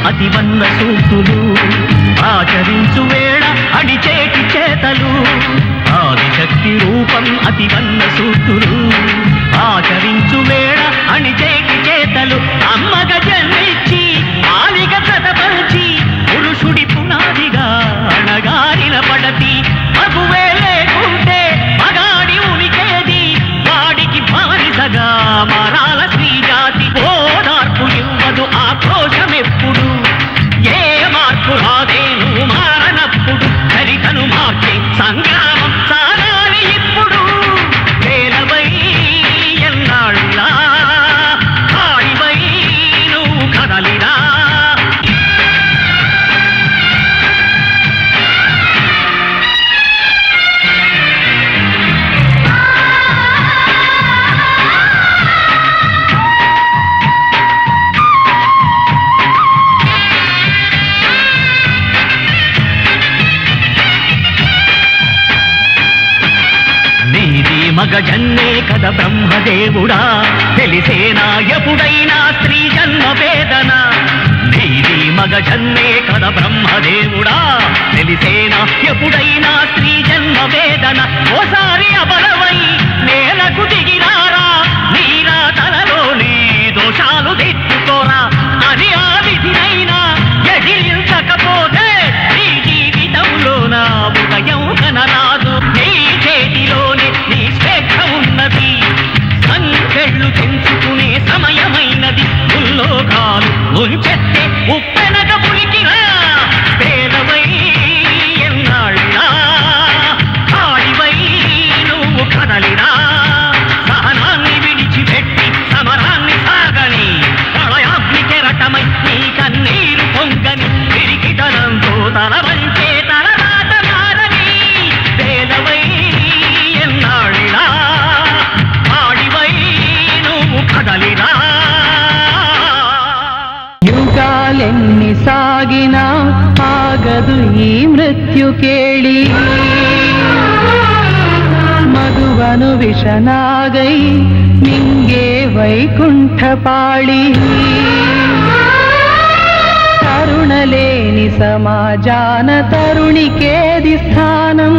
అతివన్న సూక్తులు ఆచరించు వేళ అడిచేటి చేతలు. ఆదిశక్తి రూపం అతివన్న సూక్తులు ఆచరించు వేళ అడిచేటి చేతలు. అమ్మగ జన్మించి ఆలిగ చదపల్చి పురుషుడి పునాదిగా అణగారిన పడతి. మగువే లేకుంటే మగాడి ఉనికేది, వాడికి బానిసగా మారాల శ్రీజాతి. ఓదార్పు ఇవ్వదు ఆక్రోశమెప్పుడు, ఏ మార్పు రాదేను మారనప్పుడు. చరితను మార్చే సంగ్రామం సాగాలి ఇప్పుడు. వేలవై ఎన్నాళ్ళ కాడివై నువ్వు కదలిరా. మగ జన్మే కద బ్రహ్మదేవుడా, తెలిసేనా ఎప్పుడైనా స్త్రీ జన్మ వేదన. నీది మగ జన్మే కద బ్రహ్మదేవుడా, తెలిసేనా ఎప్పుడైనా స్త్రీ జన్మ వేదన. ఓసారి అబలవై నేలకు దిగిరారా, నీరా తనలోని దోషాలు దిద్దుకోరా. అని ఆ విధినైనా ఎదిరించకపోతే నీ జీవితంలో నా ఉదయం కనరాదు. నీ చేతిలోనే నీ స్వేచ్ఛ ఉన్నది, సంకెళ్ళు తెంచుకునే సమయమైనది. ఉల్లోకాలు ముంచెత్తే ఉప్పెనగ పులికిరా. పేదవై ఎన్నాళ్ళ కాడివై నువ్వు కదలిరా. సహనాన్ని విడిచిపెట్టి సమరాన్ని సాగని, ప్రళయాగ్ని కెరటమై నీ కన్నీరు పొంగని. పిరికితనంతో తల వంచే తలరాత మారని. పేదవై ఎన్నాళ్ళ కాడివై నువ్వు కదలిరా. యుగాలెన్ని సాగినా ఆగదు ఈ మృత్యుకేళి. మధువను విషనాగై మింగే వైకుంఠపాళి. తరుణలేని సమాజాన తరుణికేది స్థానం.